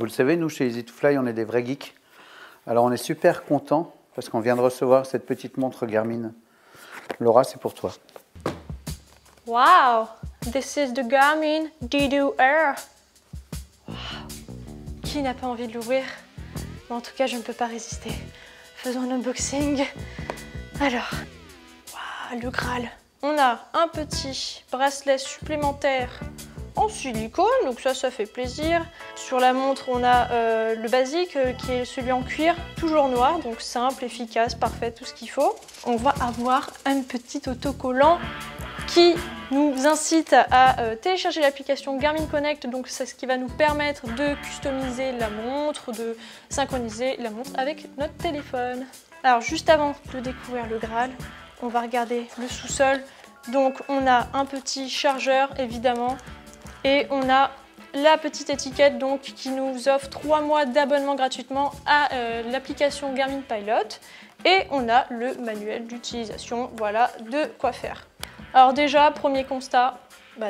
Vous le savez, nous, chez Easy2Fly, on est des vrais geeks. Alors, on est super contents parce qu'on vient de recevoir cette petite montre Garmin. Laura, c'est pour toi. Wow! This is the Garmin Dido Air. Wow. Qui n'a pas envie de l'ouvrir? Mais en tout cas, je ne peux pas résister. Faisons un unboxing. Alors, wow, le Graal. On a un petit bracelet supplémentaire en silicone, donc ça fait plaisir. Sur la montre, on a le basique qui est celui en cuir, toujours noir, donc simple, efficace, parfait, tout ce qu'il faut. On va avoir un petit autocollant qui nous incite à télécharger l'application Garmin Connect, donc c'est ce qui va nous permettre de customiser la montre, de synchroniser la montre avec notre téléphone. Alors juste avant de découvrir le Graal, on va regarder le sous-sol. Donc on a un petit chargeur évidemment et on a la petite étiquette donc qui nous offre 3 mois d'abonnement gratuitement à l'application Garmin Pilot et on a le manuel d'utilisation, voilà de quoi faire. Alors déjà, premier constat,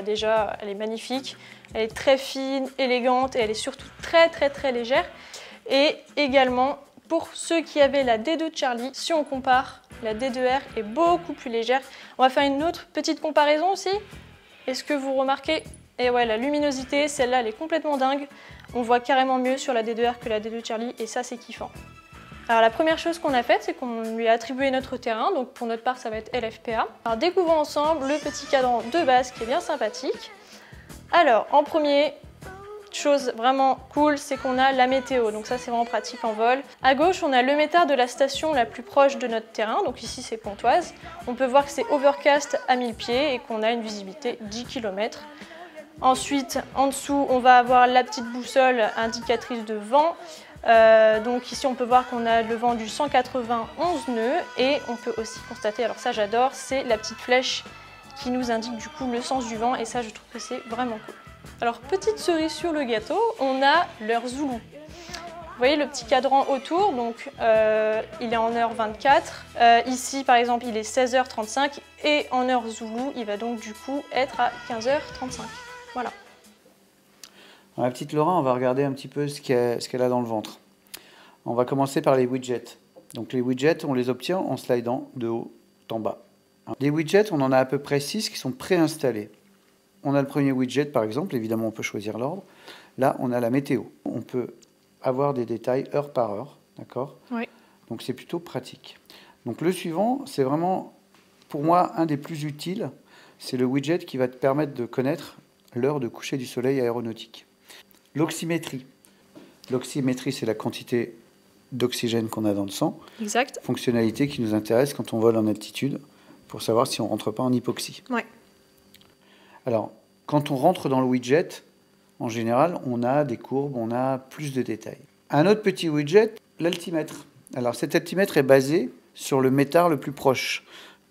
déjà elle est magnifique, elle est très fine, élégante et elle est surtout très légère. Et également, pour ceux qui avaient la D2 Charlie, si on compare, la D2R est beaucoup plus légère. On va faire une autre petite comparaison aussi. Est-ce que vous remarquez? Et ouais, la luminosité, celle-là, elle est complètement dingue. On voit carrément mieux sur la D2R que la D2 Charlie et ça, c'est kiffant. Alors la première chose qu'on a faite, c'est qu'on lui a attribué notre terrain, donc pour notre part ça va être LFPA. Alors découvrons ensemble le petit cadran de base qui est bien sympathique. Alors en premier, chose vraiment cool, c'est qu'on a la météo, donc ça c'est vraiment pratique en vol. À gauche, on a le métard de la station la plus proche de notre terrain, donc ici c'est Pontoise. On peut voir que c'est overcast à 1000 pieds et qu'on a une visibilité 10 km. Ensuite, en dessous, on va avoir la petite boussole indicatrice de vent. Donc ici on peut voir qu'on a le vent du 191 nœuds et on peut aussi constater, alors ça j'adore, c'est la petite flèche qui nous indique du coup le sens du vent et ça je trouve que c'est vraiment cool. Alors petite cerise sur le gâteau, on a l'heure Zoulou. Vous voyez le petit cadran autour, donc il est en heure 24. Ici par exemple il est 16h35 et en heure Zoulou il va donc du coup être à 15h35. Voilà. Alors, la petite Laura, on va regarder un petit peu ce qu'elle a dans le ventre. On va commencer par les widgets. Donc les widgets, on les obtient en slidant de haut en bas. Des widgets, on en a à peu près 6 qui sont préinstallés. On a le premier widget par exemple, évidemment on peut choisir l'ordre. Là, on a la météo. On peut avoir des détails heure par heure, d'accord? Oui. Donc c'est plutôt pratique. Donc le suivant, c'est vraiment, pour moi, un des plus utiles. C'est le widget qui va te permettre de connaître l'heure de coucher du soleil aéronautique. L'oxymétrie. L'oxymétrie, c'est la quantité d'oxygène qu'on a dans le sang. Exact. Fonctionnalité qui nous intéresse quand on vole en altitude, pour savoir si on ne rentre pas en hypoxie. Ouais. Alors, quand on rentre dans le widget, en général, on a des courbes, on a plus de détails. Un autre petit widget, l'altimètre. Alors, cet altimètre est basé sur le métard le plus proche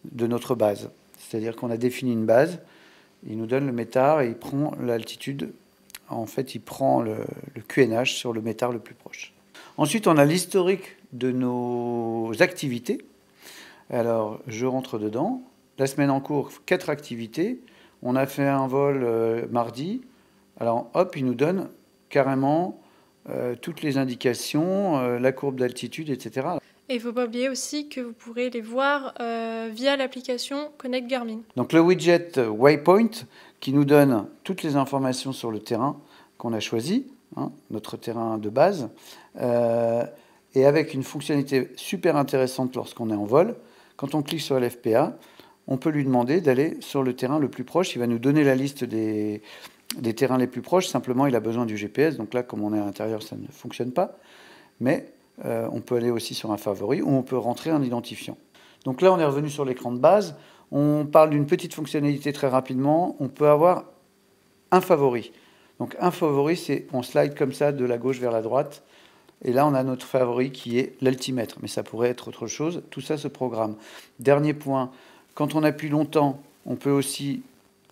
de notre base. C'est-à-dire qu'on a défini une base, il nous donne le métard et il prend l'altitude. En fait, il prend le QNH sur le métard le plus proche. Ensuite, on a l'historique de nos activités. Alors, je rentre dedans. La semaine en cours, 4 activités. On a fait un vol mardi. Alors, hop, il nous donne carrément toutes les indications, la courbe d'altitude, etc. Et il ne faut pas oublier aussi que vous pourrez les voir via l'application Connect Garmin. Donc le widget Waypoint qui nous donne toutes les informations sur le terrain qu'on a choisi, notre terrain de base, et avec une fonctionnalité super intéressante lorsqu'on est en vol. Quand on clique sur LFPA, on peut lui demander d'aller sur le terrain le plus proche. Il va nous donner la liste des terrains les plus proches. Simplement, il a besoin du GPS. Donc là, comme on est à l'intérieur, ça ne fonctionne pas. Mais on peut aller aussi sur un favori ou on peut rentrer un identifiant. Donc là, on est revenu sur l'écran de base. On parle d'une petite fonctionnalité très rapidement. On peut avoir un favori. Donc un favori, c'est on slide comme ça de la gauche vers la droite. Et là, on a notre favori qui est l'altimètre. Mais ça pourrait être autre chose. Tout ça se programme. Dernier point, quand on appuie longtemps, on peut aussi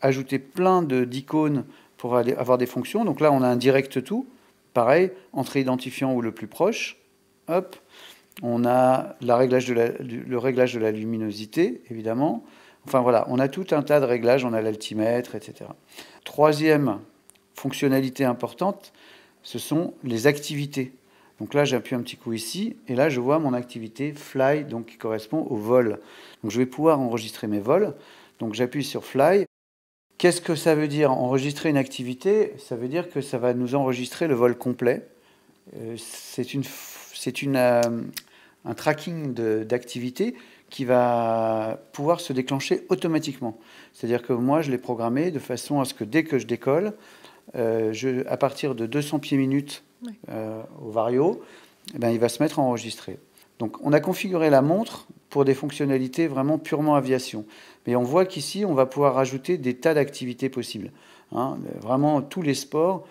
ajouter plein d'icônes pour aller avoir des fonctions. Donc là, on a un direct tout. Pareil, entrée identifiant ou le plus proche. Hop, on a le réglage de la luminosité, évidemment. Enfin voilà, on a tout un tas de réglages, on a l'altimètre, etc. Troisième fonctionnalité importante, ce sont les activités. Donc là, j'appuie un petit coup ici, et là, je vois mon activité Fly, donc qui correspond au vol. Donc je vais pouvoir enregistrer mes vols. Donc j'appuie sur Fly. Qu'est-ce que ça veut dire enregistrer une activité? Ça veut dire que ça va nous enregistrer le vol complet. C'est un tracking d'activité qui va pouvoir se déclencher automatiquement. C'est-à-dire que moi, je l'ai programmé de façon à ce que dès que je décolle, à partir de 200 pieds minutes au vario, eh ben, il va se mettre à enregistrer. Donc on a configuré la montre pour des fonctionnalités vraiment purement aviation. Mais on voit qu'ici, on va pouvoir rajouter des tas d'activités possibles. Hein. Vraiment, tous les sports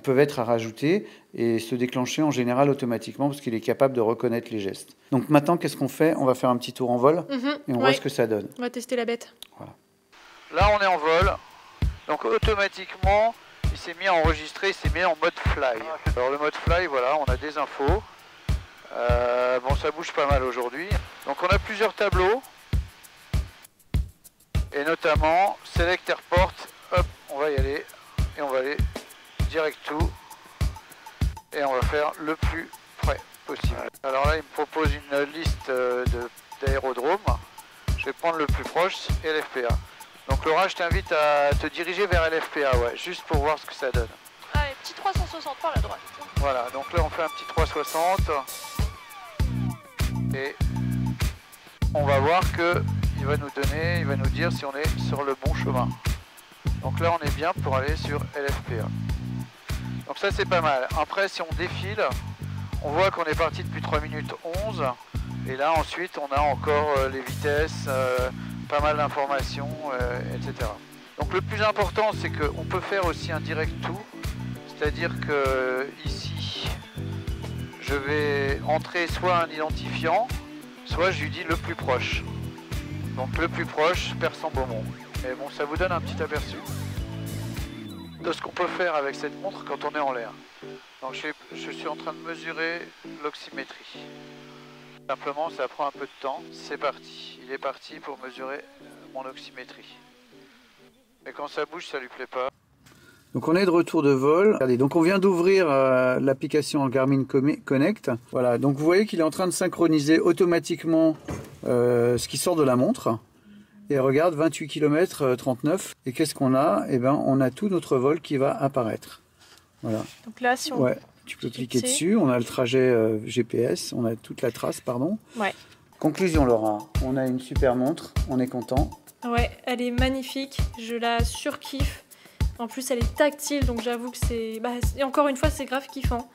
peuvent être à rajouter et se déclencher en général automatiquement parce qu'il est capable de reconnaître les gestes. Donc maintenant, qu'est-ce qu'on fait? On va faire un petit tour en vol et on voit ce que ça donne. On va tester la bête. Voilà. Là, on est en vol. Donc automatiquement, il s'est mis à enregistrer, il s'est mis en mode fly. Alors le mode fly, voilà, on a des infos. Bon, ça bouge pas mal aujourd'hui. Donc on a plusieurs tableaux. Et notamment, Select Airport, hop, on va y aller. Et on va aller direct to. Et on va faire le plus près possible. Alors là, il me propose une liste d'aérodromes. Je vais prendre le plus proche et LFPA. Donc Laura, je t'invite à te diriger vers LFPA, ouais, juste pour voir ce que ça donne. Allez, petit 360 par la droite. Voilà, donc là on fait un petit 360. Et on va voir que il va nous dire si on est sur le bon chemin. Donc là on est bien pour aller sur LFPA. Donc ça c'est pas mal. Après si on défile, on voit qu'on est parti depuis 3 minutes 11. Et là ensuite on a encore les vitesses, pas mal d'informations, etc. Donc le plus important c'est qu'on peut faire aussi un direct to. C'est-à-dire que ici je vais entrer soit un identifiant, soit je lui dis le plus proche. Donc le plus proche perd son Beaumont. Mais bon, ça vous donne un petit aperçu de ce qu'on peut faire avec cette montre quand on est en l'air. Donc je suis en train de mesurer l'oxymétrie. Simplement, ça prend un peu de temps. C'est parti. Il est parti pour mesurer mon oxymétrie. Et quand ça bouge, ça lui plaît pas. Donc on est de retour de vol. Regardez, donc on vient d'ouvrir l'application Garmin Connect. Voilà, donc vous voyez qu'il est en train de synchroniser automatiquement ce qui sort de la montre. Et regarde, 28 km 39. Et qu'est-ce qu'on a? Eh ben, on a tout notre vol qui va apparaître. Voilà. Donc là, si on... Ouais, tu peux cliquer dessus. On a le trajet GPS, on a toute la trace, pardon. Ouais. Conclusion, Laura. On a une super montre, on est content. Ouais, elle est magnifique. Je la surkiffe. En plus, elle est tactile, donc j'avoue que c'est... et encore une fois, c'est grave kiffant.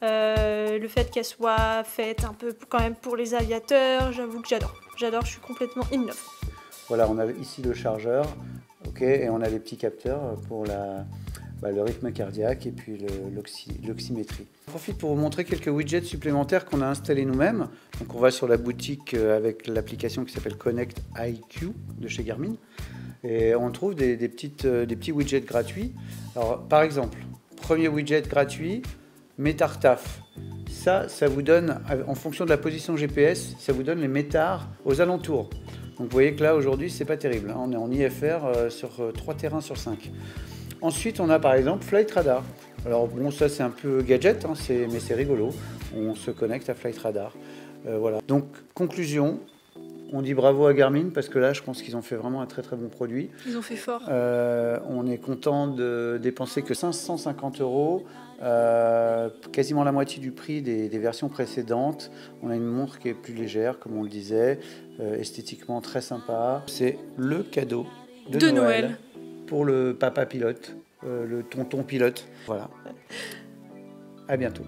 Le fait qu'elle soit faite un peu quand même pour les aviateurs, j'avoue que j'adore. J'adore, je suis complètement in love. Voilà, on a ici le chargeur, ok, et on a les petits capteurs pour le rythme cardiaque et puis l'oxymétrie. Je profite pour vous montrer quelques widgets supplémentaires qu'on a installés nous-mêmes. Donc on va sur la boutique avec l'application qui s'appelle Connect IQ de chez Garmin. Et on trouve des petits widgets gratuits. Alors, par exemple, premier widget gratuit, Métartaf. Ça vous donne, en fonction de la position GPS, ça vous donne les métars aux alentours. Donc vous voyez que là, aujourd'hui, c'est pas terrible. Hein. On est en IFR sur 3 terrains sur 5. Ensuite, on a par exemple Flight Radar. Alors bon, ça c'est un peu gadget, hein, mais c'est rigolo. On se connecte à Flight Radar. Voilà. Donc, conclusion. On dit bravo à Garmin parce que là, je pense qu'ils ont fait vraiment un très très bon produit. Ils ont fait fort. On est content de dépenser que 550 €, quasiment la moitié du prix des versions précédentes. On a une montre qui est plus légère, comme on le disait, esthétiquement très sympa. C'est le cadeau de Noël pour le papa pilote, le tonton pilote. Voilà. À bientôt.